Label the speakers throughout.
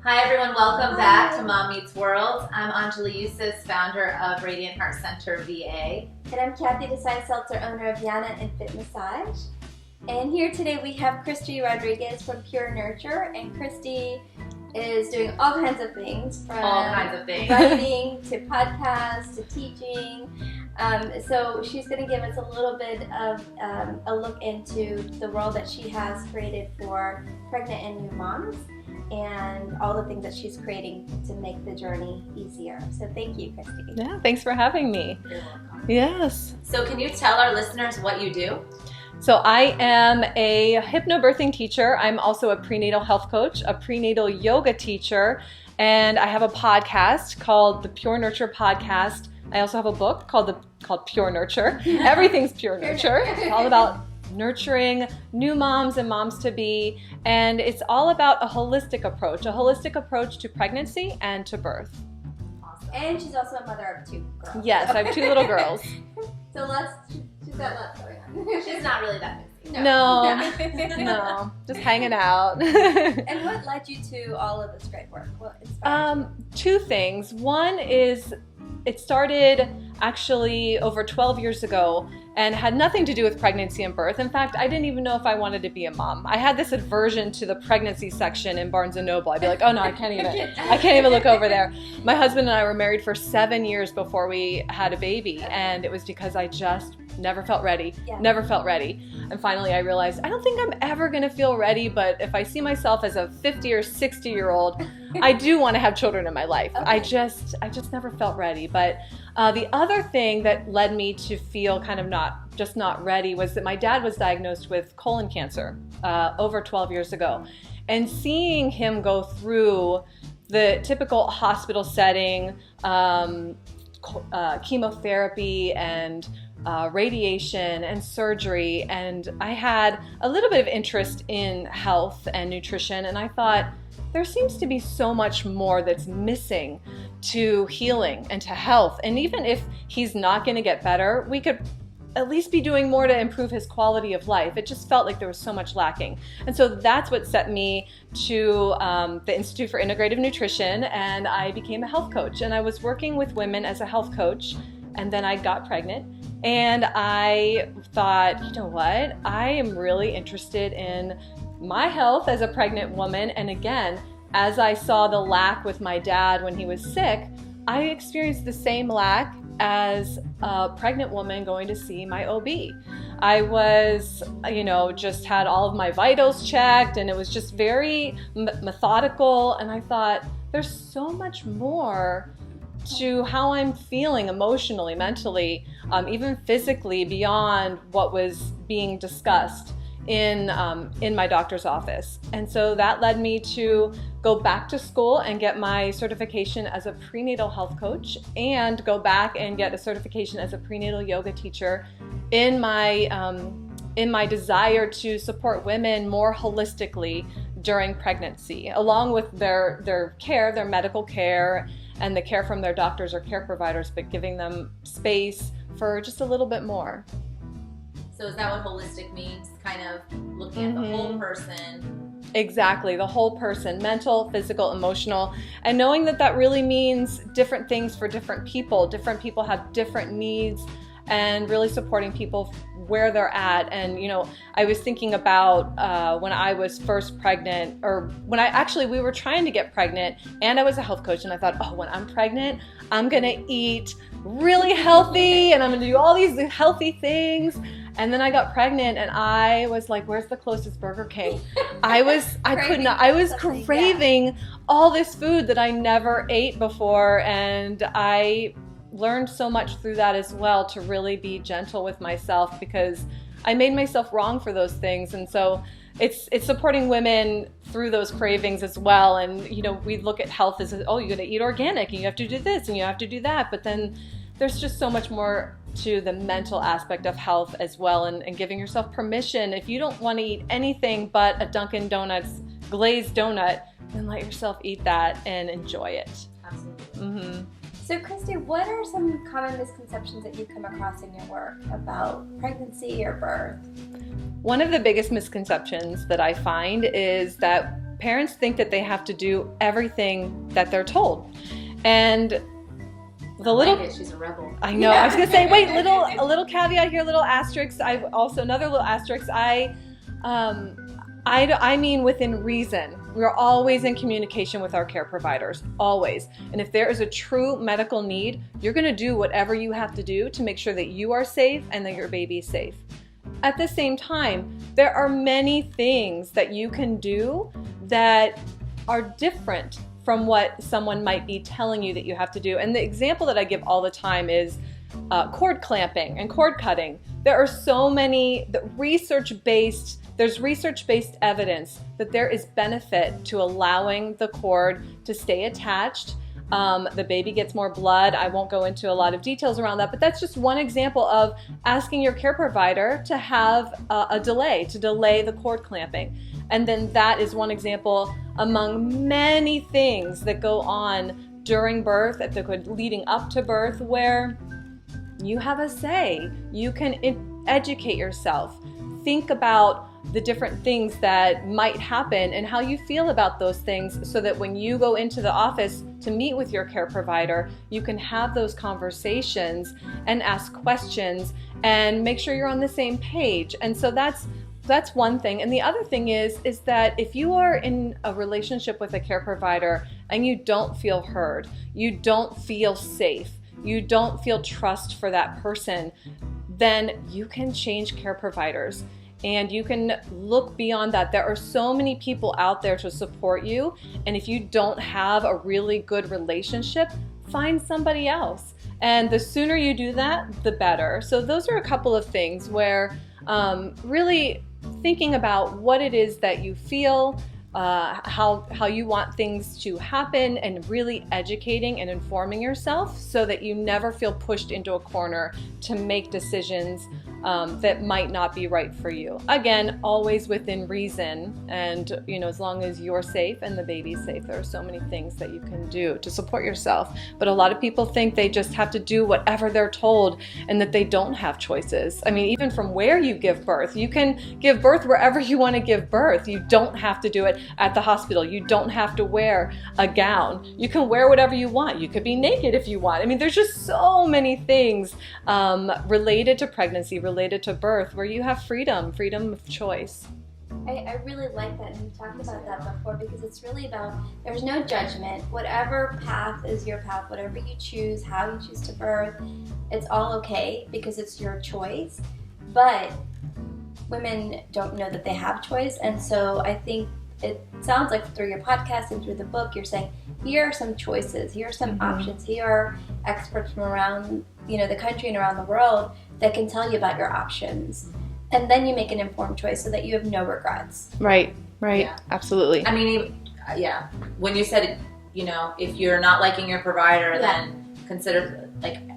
Speaker 1: Hi everyone, welcome back to Mom Meets World. I'm Anjali Yusuf, founder of Radiant Heart Center VA.
Speaker 2: And I'm Kathy, the Science Seltzer, owner of Vyana Infant Massage. And here today we have Kristy Rodriguez from Pure Nurture. And Kristy is doing all kinds of things, from writing to podcasts to teaching. So she's going to give us a little bit of a look into the world that she has created for pregnant and new moms, and all the things that she's creating to make the journey easier. So thank you, Kristy.
Speaker 3: Yeah, thanks for having me.
Speaker 1: You're welcome.
Speaker 3: Yes.
Speaker 1: So can you tell our listeners what you do?
Speaker 3: So I am a hypnobirthing teacher. I'm also a prenatal health coach, a prenatal yoga teacher, and I have a podcast called the Pure Nurture Podcast. I also have a book called Pure Nurture. Everything's Pure Nurture. It's all about nurturing new moms and moms to be, and it's all about a holistic approach to pregnancy and to birth.
Speaker 2: Awesome. And she's also a mother of two girls.
Speaker 3: Yes, I have two little girls.
Speaker 2: So she's got lots going on.
Speaker 1: She's not really that busy.
Speaker 3: No, just hanging out.
Speaker 2: And what led you to all of this great work? What inspired you?
Speaker 3: Two things. One is it started actually over 12 years ago and had nothing to do with pregnancy and birth. In fact, I didn't even know if I wanted to be a mom. I had this aversion to the pregnancy section in Barnes & Noble. I'd be like, oh no, I can't even look over there. My husband and I were married for 7 years before we had a baby, and it was because I just never felt ready. And finally I realized, I don't think I'm ever gonna feel ready, but if I see myself as a 50 or 60-year-old, I do want to have children in my life. Okay. I just never felt ready. But the other thing that led me to feel kind of not ready was that my dad was diagnosed with colon cancer over 12 years ago. And seeing him go through the typical hospital setting, chemotherapy and radiation and surgery, and I had a little bit of interest in health and nutrition, and I thought, there seems to be so much more that's missing to healing and to health. And even if he's not going to get better, we could at least be doing more to improve his quality of life. It just felt like there was so much lacking. And so that's what set me to the Institute for Integrative Nutrition, and I became a health coach. And I was working with women as a health coach, and then I got pregnant. And I thought, you know what? I am really interested in my health as a pregnant woman. And again, as I saw the lack with my dad when he was sick, I experienced the same lack as a pregnant woman going to see my OB. I was, just had all of my vitals checked, and it was just very methodical. And I thought, there's so much more to how I'm feeling emotionally, mentally, even physically, beyond what was being discussed in my doctor's office. And so that led me to go back to school and get my certification as a prenatal health coach, and go back and get a certification as a prenatal yoga teacher in my desire to support women more holistically during pregnancy, along with their care, their medical care, and the care from their doctors or care providers, but giving them space for just a little bit more.
Speaker 1: So is that what holistic means? Kind of looking at the whole person?
Speaker 3: Exactly, the whole person, mental, physical, emotional, and knowing that really means different things for different people. Different people have different needs, and really supporting people where they're at. And I was thinking about when I was first pregnant, or when we were trying to get pregnant, and I was a health coach, and I thought, oh, when I'm pregnant, I'm gonna eat really healthy, and I'm gonna do all these healthy things. And then I got pregnant, and I was like, where's the closest Burger King? I was craving all this food that I never ate before, and I learned so much through that as well, to really be gentle with myself, because I made myself wrong for those things. And so it's supporting women through those cravings as well. And we look at health as, oh, you gotta eat organic, and you have to do this, and you have to do that, but then there's just so much more to the mental aspect of health as well, and giving yourself permission. If you don't want to eat anything but a Dunkin' Donuts glazed donut, then let yourself eat that and enjoy it.
Speaker 1: Absolutely.
Speaker 2: So Kristy, what are some common misconceptions that you come across in your work about pregnancy or birth?
Speaker 3: One of the biggest misconceptions that I find is that parents think that they have to do everything that they're told. And
Speaker 1: she's a rebel.
Speaker 3: I know. I was gonna say, wait, a little caveat here, little asterisk. Another little asterisk. I mean within reason. We're always in communication with our care providers, always. And if there is a true medical need, you're gonna do whatever you have to do to make sure that you are safe and that your baby is safe. At the same time, there are many things that you can do that are different from what someone might be telling you that you have to do. And the example that I give all the time is cord clamping and cord cutting. There are so many there's research-based evidence that there is benefit to allowing the cord to stay attached. The baby gets more blood. I won't go into a lot of details around that, but that's just one example of asking your care provider to have to delay the cord clamping. And then that is one example among many things that go on during birth, leading up to birth, where you have a say. You can educate yourself. Think about the different things that might happen and how you feel about those things, so that when you go into the office to meet with your care provider, you can have those conversations and ask questions and make sure you're on the same page. And so that's one thing. And the other thing is that if you are in a relationship with a care provider and you don't feel heard, you don't feel safe, you don't feel trust for that person, then you can change care providers. And you can look beyond that. There are so many people out there to support you. And if you don't have a really good relationship, find somebody else. And the sooner you do that, the better. So those are a couple of things where really thinking about what it is that you feel, how you want things to happen, and really educating and informing yourself so that you never feel pushed into a corner to make decisions that might not be right for you. Again, always within reason, and as long as you're safe and the baby's safe, there are so many things that you can do to support yourself. But a lot of people think they just have to do whatever they're told and that they don't have choices. I mean, even from where you give birth, you can give birth wherever you want to give birth. You don't have to do it at the hospital. You don't have to wear a gown. You can wear whatever you want. You could be naked if you want. I mean, there's just so many things related to pregnancy, related to birth, where you have freedom of choice.
Speaker 2: I really like that, and we talked about that before, because it's really about, there's no judgment. Whatever path is your path, whatever you choose, how you choose to birth, it's all okay because it's your choice. But women don't know that they have choice, and so I think it sounds like through your podcast and through the book, you're saying, here are some choices, here are some options, here are experts from around the country and around the world that can tell you about your options. And then you make an informed choice so that you have no regrets.
Speaker 3: Right,
Speaker 1: Yeah.
Speaker 3: Absolutely.
Speaker 1: I mean, yeah, when you said, if you're not liking your provider, then consider,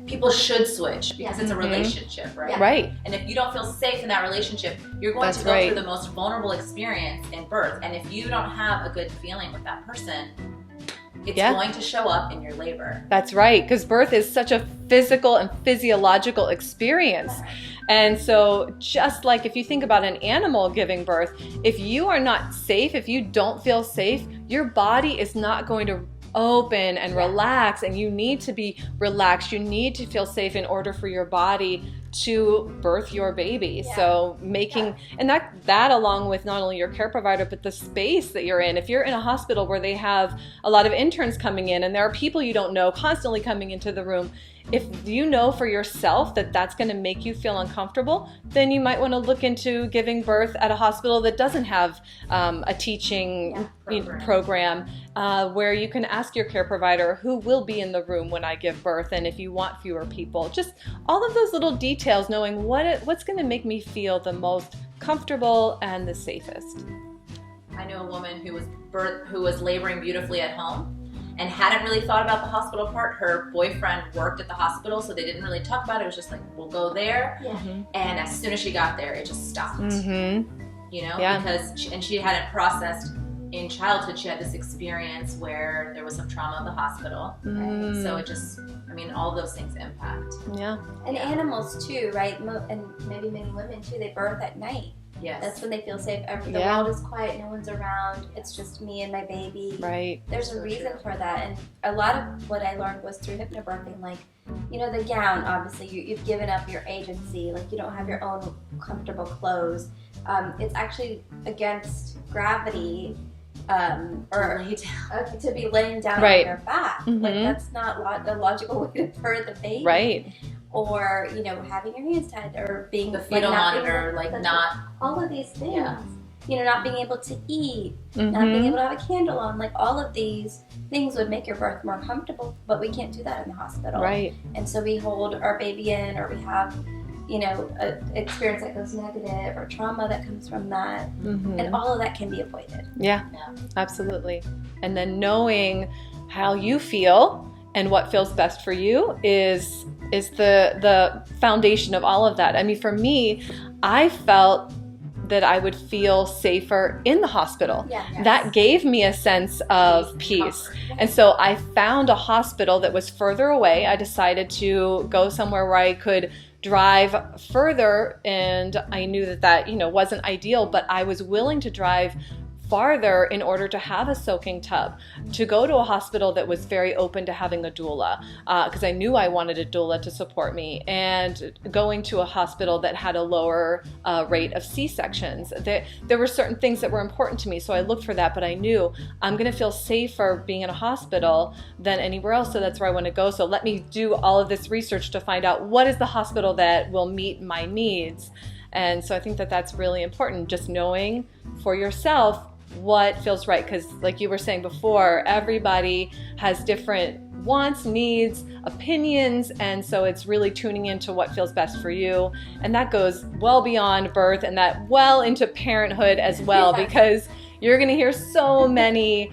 Speaker 1: people should switch because it's a relationship, right?
Speaker 2: Yeah.
Speaker 3: Right.
Speaker 1: And if you don't feel safe in that relationship, you're going to go through the most vulnerable experience in birth. And if you don't have a good feeling with that person, it's going to show up in your labor.
Speaker 3: That's right, because birth is such a physical and physiological experience. And so just like if you think about an animal giving birth, if you are not safe, if you don't feel safe, your body is not going to open and relax, and you need to be relaxed. You need to feel safe in order for your body to birth your baby. So and that along with not only your care provider, but the space that you're in. If you're in a hospital where they have a lot of interns coming in and there are people you don't know constantly coming into the room, if you know for yourself that that's going to make you feel uncomfortable, then you might want to look into giving birth at a hospital that doesn't have a teaching program where you can ask your care provider who will be in the room when I give birth, and if you want fewer people. Just all of those little details, knowing what's going to make me feel the most comfortable and the safest.
Speaker 1: I know a woman who was laboring beautifully at home and hadn't really thought about the hospital part. Her boyfriend worked at the hospital, so they didn't really talk about it. It was just like, we'll go there. And as soon as she got there, it just stopped. Because she hadn't processed in childhood she had this experience where there was some trauma in the hospital. Right? So it just, I mean, all those things impact.
Speaker 3: Yeah.
Speaker 2: And animals too, right? And maybe many women too, they birth at night.
Speaker 1: Yes.
Speaker 2: That's when they feel safe. The world is quiet, no one's around. It's just me and my baby.
Speaker 3: Right.
Speaker 2: There's a reason for that. And a lot of what I learned was through hypnobirthing. Like, you know, the gown, obviously, you've given up your agency. Like, you don't have your own comfortable clothes. It's actually against gravity or to be laying down on your back.
Speaker 3: Mm-hmm.
Speaker 2: Like, that's not a logical way to birth a baby.
Speaker 3: Right.
Speaker 2: Or, you know, having your hands tied, or being
Speaker 1: the fetal monitor,
Speaker 2: all of these things. Yeah. You know, not being able to eat,
Speaker 3: Mm-hmm.
Speaker 2: not being able to have a candle on, like all of these things would make your birth more comfortable, but we can't do that in the hospital.
Speaker 3: Right.
Speaker 2: And so we hold our baby in, or we have, you know, an experience that goes negative, or trauma that comes from that,
Speaker 3: Mm-hmm.
Speaker 2: and all of that can be avoided.
Speaker 3: Yeah, absolutely. And then knowing how you feel and what feels best for you is the foundation of all of that. I mean, for me, I felt that I would feel safer in the hospital.
Speaker 2: Yeah. Yes.
Speaker 3: That gave me a sense of peace. And so I found a hospital that was further away. I decided to go somewhere where I could drive further, and I knew that, you know, wasn't ideal, but I was willing to drive farther in order to have a soaking tub, to go to a hospital that was very open to having a doula, because I knew I wanted a doula to support me, and going to a hospital that had a lower rate of C-sections. There were certain things that were important to me, so I looked for that, but I knew I'm going to feel safer being in a hospital than anywhere else, so that's where I want to go. So let me do all of this research to find out what is the hospital that will meet my needs. And so I think that that's really important, just knowing for yourself what feels right, because like you were saying before, everybody has different wants, needs, opinions, and so it's really tuning into what feels best for you. And that goes well beyond birth, and that well into parenthood as well, because you're going to hear so many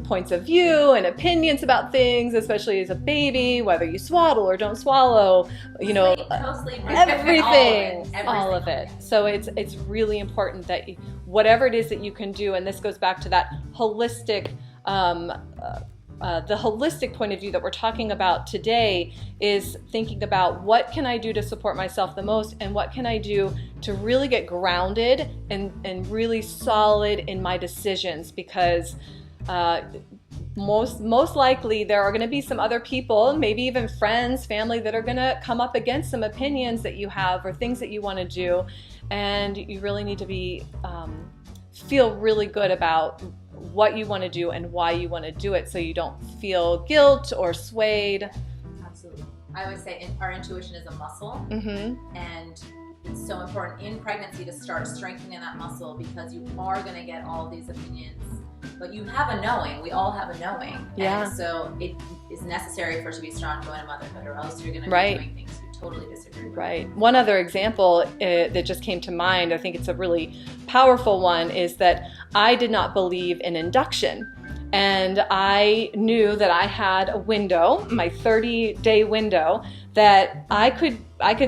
Speaker 3: points of view and opinions about things, especially as a baby, whether you swaddle or don't swallow, you know, everything, all of it. So it's really important that whatever it is that you can do, and this goes back to that holistic, the holistic point of view that we're talking about today, is thinking about what can I do to support myself the most, and what can I do to really get grounded and really solid in my decisions, because most likely there are going to be some other people, maybe even friends, family, that are going to come up against some opinions that you have or things that you want to do, and you really need to be feel really good about what you want to do and why you want to do it, so you don't feel guilt or swayed.
Speaker 1: Absolutely. I would say our intuition is a muscle,
Speaker 3: Mm-hmm.
Speaker 1: and it's so important in pregnancy to start strengthening that muscle, because you are going to get all these opinions, but you have a knowing. We all have a knowing.
Speaker 3: Yeah.
Speaker 1: And so it is necessary for us to be strong going to motherhood, or else you're going to
Speaker 3: Right.
Speaker 1: be doing things you totally disagree with.
Speaker 3: Right. One other example that just came to mind, I think it's a really powerful one, is that I did not believe in induction. And I knew that I had a window, my 30-day window, that I could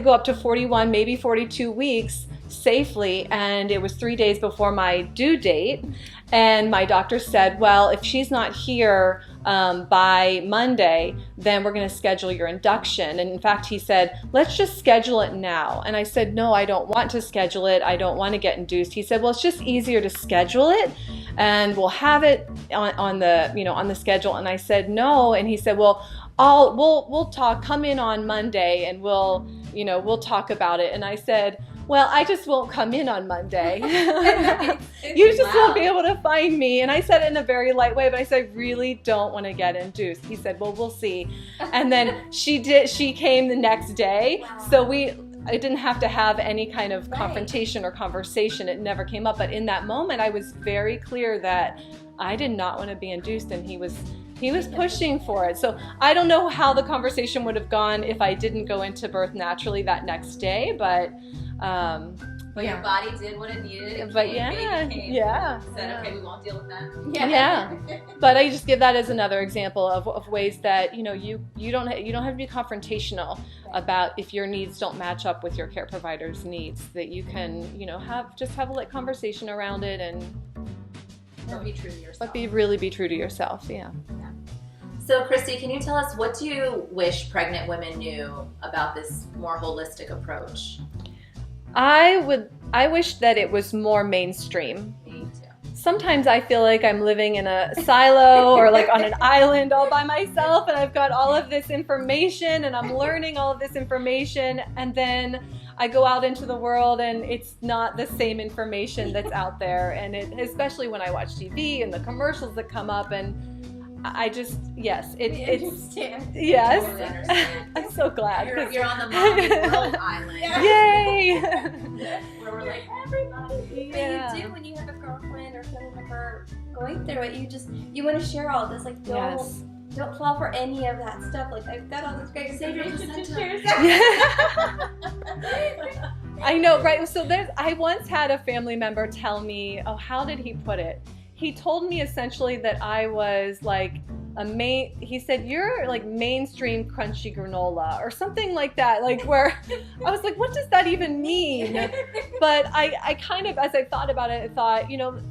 Speaker 3: go up to 41, maybe 42 weeks safely, and it was 3 days before my due date. And my doctor said, well, if she's not here by Monday, then we're going to schedule your induction. And in fact, he said, let's just schedule it now. And I said, no, I don't want to schedule it. I don't want to get induced. He said, well, it's just easier to schedule it, and we'll have it on the schedule. And I said, no. And he said, well, we'll talk. Come in on Monday, and we'll talk about it. And I said, well, I just won't come in on Monday. You just won't be able to find me. And I said it in a very light way, but I said, I really don't want to get induced. He said, well, we'll see. And then she came the next day.
Speaker 2: Wow.
Speaker 3: So I didn't have to have any kind of confrontation or conversation. It never came up. But in that moment, I was very clear that I did not want to be induced, and he was pushing for it. So I don't know how the conversation would have gone if I didn't go into birth naturally that next day, but
Speaker 1: your body did what it needed.
Speaker 3: But
Speaker 1: Said, okay, we won't deal with that.
Speaker 3: Yeah. But I just give that as another example of ways that you don't have to be confrontational about if your needs don't match up with your care provider's needs. That you can have a light conversation around it, and
Speaker 1: But be true to yourself.
Speaker 3: But really be true to yourself, yeah.
Speaker 1: So, Kristy, can you tell us, what do you wish pregnant women knew about this more holistic approach?
Speaker 3: I wish that it was more mainstream.
Speaker 1: Me too.
Speaker 3: Sometimes I feel like I'm living in a silo or like on an island all by myself, and I've got all of this information and I'm learning all of this information, and then I go out into the world and it's not the same information that's out there. And especially when I watch TV and the commercials that come up, and I just, yes, it's, yes,
Speaker 1: Totally understand.
Speaker 3: I'm so glad.
Speaker 1: You're on the mommy world island.
Speaker 3: Yay!
Speaker 1: Where we're like, everybody.
Speaker 2: But you do, when you have a girlfriend or family member going through it, you want to share all this. Like, don't fall for any of that stuff. Like, I've got all this great information to share.
Speaker 3: I know, right? So I once had a family member tell me, how did he put it? He told me essentially that I was like he said, you're like mainstream crunchy granola or something like that. Like, where I was like, what does that even mean? But I kind of, as I thought about it, I thought,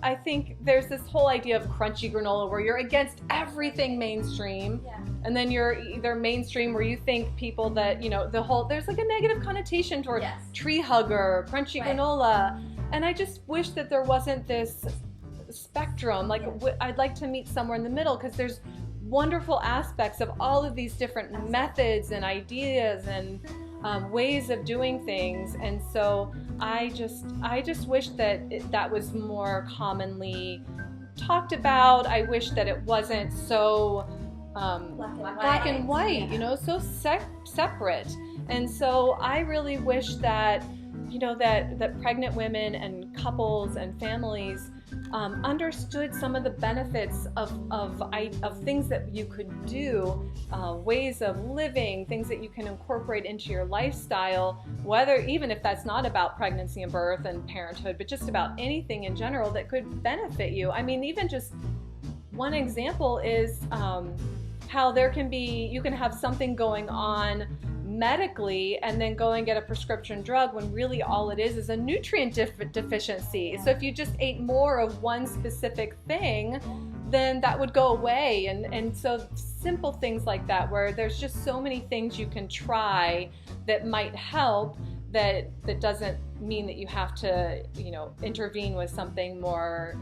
Speaker 3: I think there's this whole idea of crunchy granola where you're against everything mainstream.
Speaker 2: Yeah.
Speaker 3: And then you're either mainstream where you think people that, there's like a negative connotation toward tree hugger, crunchy granola. And I just wish that there wasn't this spectrum. Like, I'd like to meet somewhere in the middle, because there's wonderful aspects of all of these different methods and ideas and ways of doing things. And so I just wish that that was more commonly talked about. I wish that it wasn't so black and white, so separate. And so I really wish that that pregnant women and couples and families understood some of the benefits of things that you could do, ways of living, things that you can incorporate into your lifestyle, even if that's not about pregnancy and birth and parenthood, but just about anything in general that could benefit you. I mean, even just one example is how you can have something going on medically and then go and get a prescription drug when really all it is a nutrient deficiency. So if you just ate more of one specific thing, then that would go away. And so simple things like that, where there's just so many things you can try that might help, that doesn't mean that you have to, intervene with something more,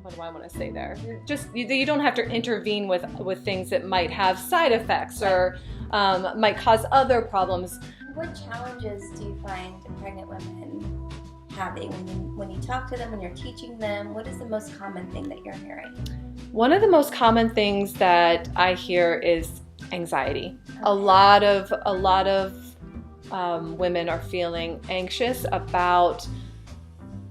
Speaker 3: what do I want to say there? Just you don't have to intervene with things that might have side effects or might cause other problems.
Speaker 2: What challenges do you find pregnant women having when you talk to them, when you're teaching them? What is the most common thing that you're hearing?
Speaker 3: One of the most common things that I hear is anxiety. Okay. A lot of women are feeling anxious about,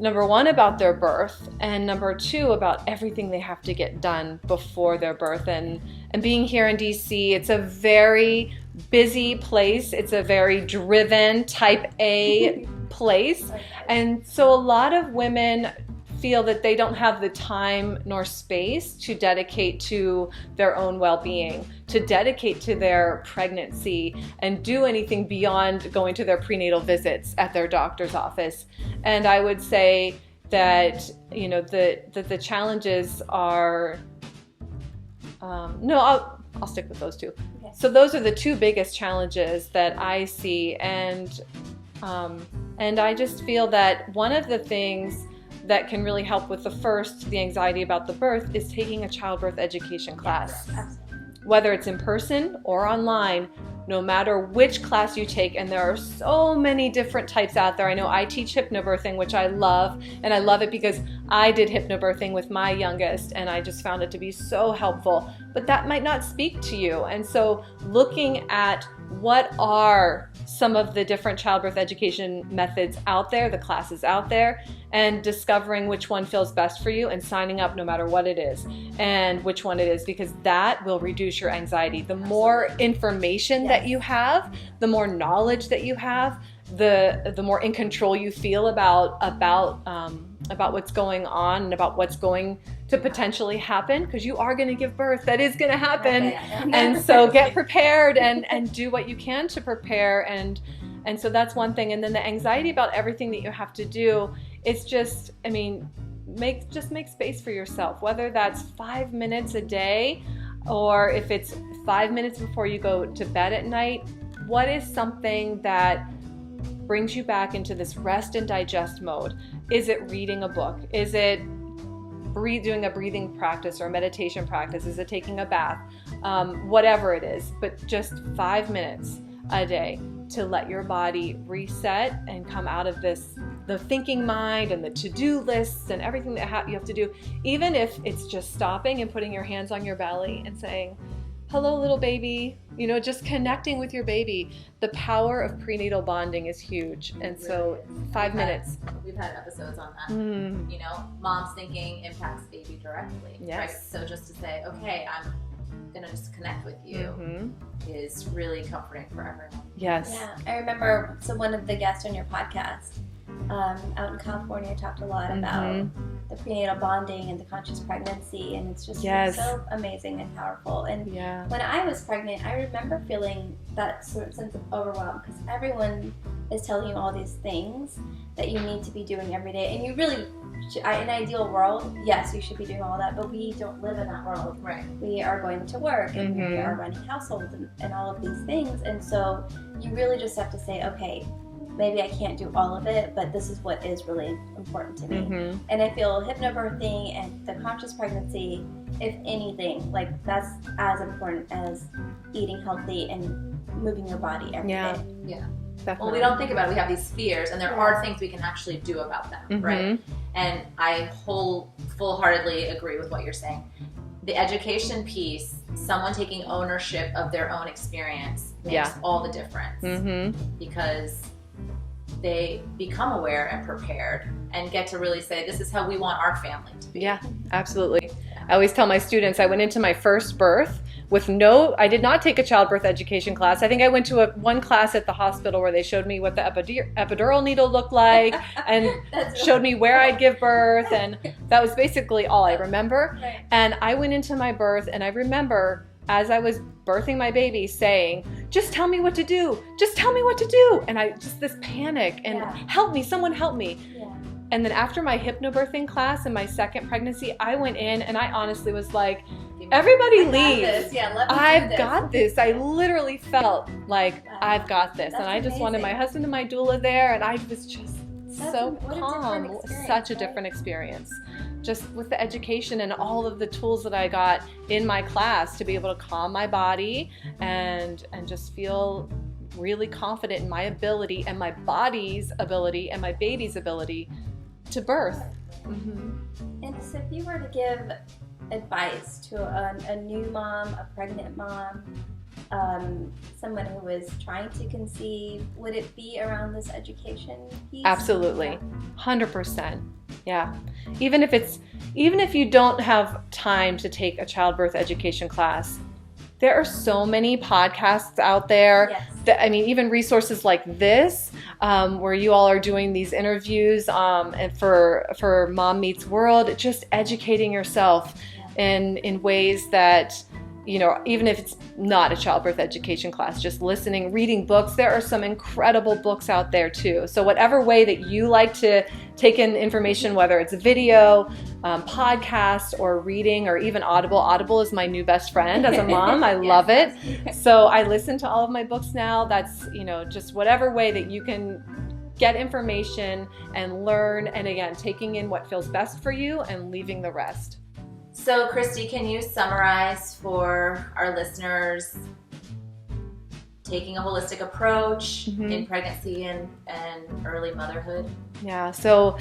Speaker 3: number one, about their birth, and number two, about everything they have to get done before their birth. And being here in DC, it's a very busy place. It's a very driven type A place. And so a lot of women feel that they don't have the time nor space to dedicate to their own well-being, to dedicate to their pregnancy and do anything beyond going to their prenatal visits at their doctor's office. And I would say that, the challenges are, I'll stick with those two. Okay. So those are the two biggest challenges that I see. And I just feel that one of the things that can really help with the anxiety about the birth, is taking a childbirth education class. Yes, whether it's in person or online, no matter which class you take. And there are so many different types out there. I know I teach hypnobirthing, which I love, and I love it because I did hypnobirthing with my youngest, and I just found it to be so helpful. But that might not speak to you. And so looking at what are some of the different childbirth education methods out there, the classes out there, and discovering which one feels best for you and signing up no matter what it is and which one it is, because that will reduce your anxiety. The more information that you have, the more knowledge that you have, the more in control you feel about what's going on and about what's going to potentially happen, because you are going to give birth. That is going to happen. And so get prepared and do what you can to prepare. And so that's one thing. And then the anxiety about everything that you have to do, it's just, just make space for yourself, whether that's 5 minutes a day or if it's 5 minutes before you go to bed at night. What is something that brings you back into this rest and digest mode? Is it reading a book? Is it doing a breathing practice or a meditation practice? Is it taking a bath? Whatever it is, but just 5 minutes a day to let your body reset and come out of the thinking mind and the to-do lists and everything that you have to do. Even if it's just stopping and putting your hands on your belly and saying, hello, little baby, just connecting with your baby. The power of prenatal bonding is huge. And so 5 minutes.
Speaker 1: We've had episodes on that. Mom's thinking impacts baby directly.
Speaker 3: Yes.
Speaker 1: Right? So just to say, okay, I'm going to just connect with you is really comforting for everyone.
Speaker 3: Yes.
Speaker 2: Yeah. I remember, one of the guests on your podcast out in California talked a lot about the prenatal bonding and the conscious pregnancy, and it's just it's so amazing and powerful. And when I was pregnant, I remember feeling that sort of sense of overwhelm because everyone is telling you all these things that you need to be doing every day, and you really in an ideal world, yes, you should be doing all that, but we don't live in that world.
Speaker 1: Right.
Speaker 2: We are going to work and we are running households and all of these things, and so you really just have to say, okay, maybe I can't do all of it, but this is what is really important to me. And I feel hypnobirthing and the conscious pregnancy, if anything, like that's as important as eating healthy and moving your body every day.
Speaker 1: Yeah.
Speaker 3: Definitely.
Speaker 1: Well, we don't think about it. We have these fears, and there are things we can actually do about them, right? And I full-heartedly agree with what you're saying. The education piece, someone taking ownership of their own experience makes all the difference because they become aware and prepared and get to really say, this is how we want our family to be.
Speaker 3: Yeah, absolutely. I always tell my students, I went into my first birth with I did not take a childbirth education class. I think I went to one class at the hospital where they showed me what the epidural needle looked like and showed me where I'd give birth, and that was basically all I remember.
Speaker 2: Right.
Speaker 3: And I went into my birth, and I remember as I was birthing my baby saying, just tell me what to do. Just tell me what to do. And this panic and help me, someone help me.
Speaker 2: Yeah.
Speaker 3: And then after my hypnobirthing class in my second pregnancy, I went in and I honestly was like, everybody leave. I've got this. I literally felt like I've got this. And I just wanted my husband and my doula there, and I was just so calm. Such a different experience. Just with the education and all of the tools that I got in my class to be able to calm my body and just feel really confident in my ability and my body's ability and my baby's ability to birth.
Speaker 2: And so if you were to give advice to a new mom, a pregnant mom, someone who is trying to conceive, would it be around this education piece?
Speaker 3: Absolutely. 100%. Yeah. Even if you don't have time to take a childbirth education class, there are so many podcasts out there that, even resources like this, where you all are doing these interviews, and for Mom Meets World, just educating yourself in ways that, even if it's not a childbirth education class, just listening, reading books. There are some incredible books out there too. So whatever way that you like to take in information, whether it's video, podcast, or reading, or even Audible. Audible is my new best friend as a mom. I love it. So I listen to all of my books now. That's, just whatever way that you can get information and learn. And again, taking in what feels best for you and leaving the rest.
Speaker 1: So, Kristy, can you summarize for our listeners taking a holistic approach in pregnancy and early motherhood?
Speaker 3: Yeah, so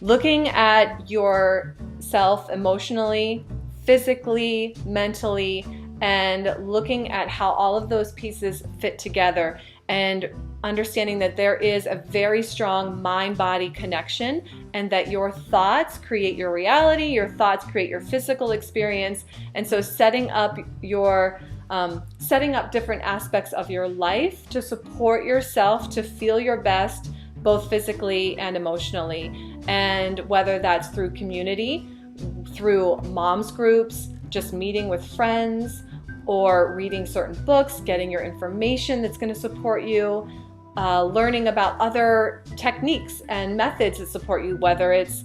Speaker 3: looking at yourself emotionally, physically, mentally, and looking at how all of those pieces fit together, and understanding that there is a very strong mind-body connection, and that your thoughts create your reality, your thoughts create your physical experience. And so setting up different aspects of your life to support yourself to feel your best, both physically and emotionally. And whether that's through community, through moms groups, just meeting with friends, or reading certain books, getting your information that's going to support you, learning about other techniques and methods that support you, whether it's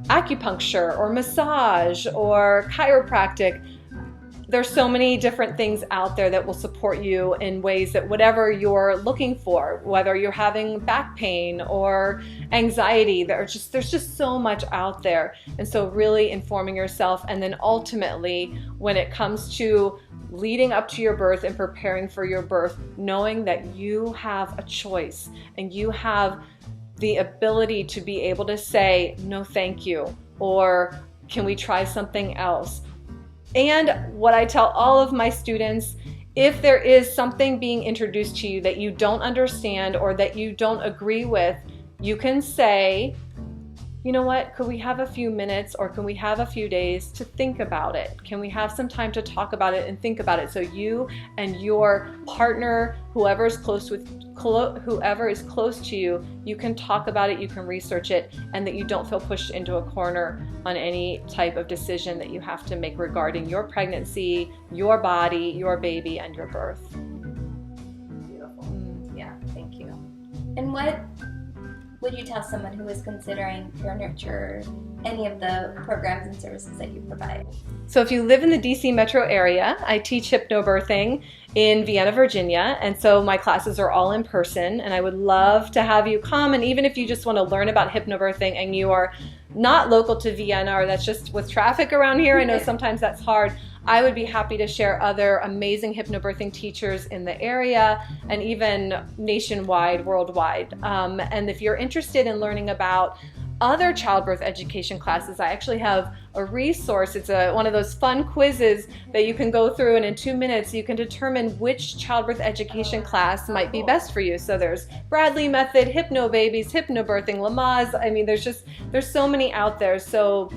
Speaker 3: acupuncture or massage or chiropractic. There's so many different things out there that will support you in ways that whatever you're looking for, whether you're having back pain or anxiety, there's just so much out there. And so really informing yourself, and then ultimately when it comes to leading up to your birth and preparing for your birth, knowing that you have a choice and you have the ability to be able to say, no, thank you, or can we try something else? And what I tell all of my students, if there is something being introduced to you that you don't understand or that you don't agree with, you can say, you know what, could we have a few minutes or can we have a few days to think about it? Can we have some time to talk about it and think about it? So you and your partner, whoever is close to you, you can talk about it, you can research it, and that you don't feel pushed into a corner on any type of decision that you have to make regarding your pregnancy, your body, your baby, and your birth.
Speaker 1: Beautiful. Yeah, thank you.
Speaker 2: And what would you tell someone who is considering Pure Nurture, any of the programs and services that you provide?
Speaker 3: So if you live in the DC metro area, I teach hypnobirthing in Vienna, Virginia, and so my classes are all in person, and I would love to have you come. And even if you just want to learn about hypnobirthing and you are not local to Vienna, or that's just with traffic around here, I know sometimes that's hard, I would be happy to share other amazing hypnobirthing teachers in the area and even nationwide, worldwide. And if you're interested in learning about other childbirth education classes, I actually have a resource. It's one of those fun quizzes that you can go through, and in 2 minutes you can determine which childbirth education class might be best for you. So there's Bradley Method, Hypno Babies, Hypnobirthing, Lamaze. I mean, there's so many out there. So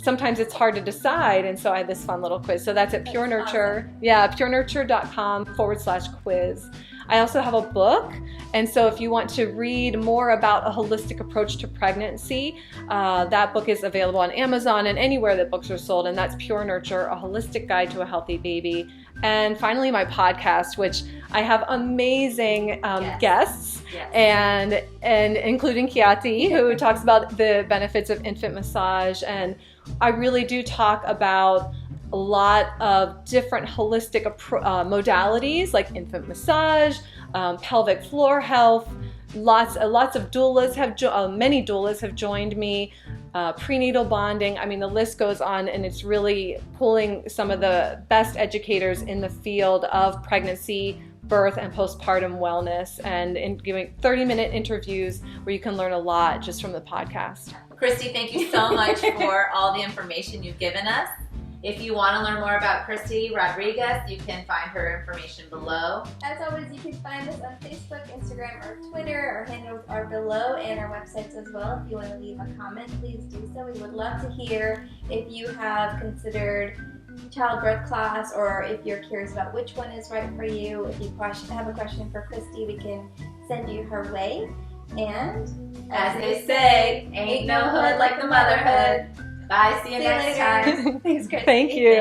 Speaker 3: sometimes it's hard to decide, and so I have this fun little quiz. So that's at Pure Nurture. Yeah, purenurture.com/quiz. I also have a book, and so if you want to read more about a holistic approach to pregnancy, that book is available on Amazon and anywhere that books are sold, and that's Pure Nurture, A Holistic Guide to a Healthy Baby. And finally, my podcast, which I have amazing guests, and including Kiati, who talks about the benefits of infant massage, and I really do talk about a lot of different holistic modalities like infant massage, pelvic floor health. Lots of doulas many doulas have joined me. Prenatal bonding. I mean, the list goes on, and it's really pulling some of the best educators in the field of pregnancy, birth, and postpartum wellness, and giving 30-minute interviews where you can learn a lot just from the podcast.
Speaker 1: Kristy, thank you so much for all the information you've given us. If you want to learn more about Kristy Rodriguez, you can find her information below.
Speaker 2: As always, you can find us on Facebook, Instagram, or Twitter. Our handles are below, and our websites as well. If you want to leave a comment, please do so. We would love to hear if you have considered childbirth class, or if you're curious about which one is right for you. If you have a question for Kristy, we can send you her way. And
Speaker 1: as they say, ain't no hood like the motherhood. Bye, see you next time.
Speaker 2: Thanks, Kristy.
Speaker 3: Thank you.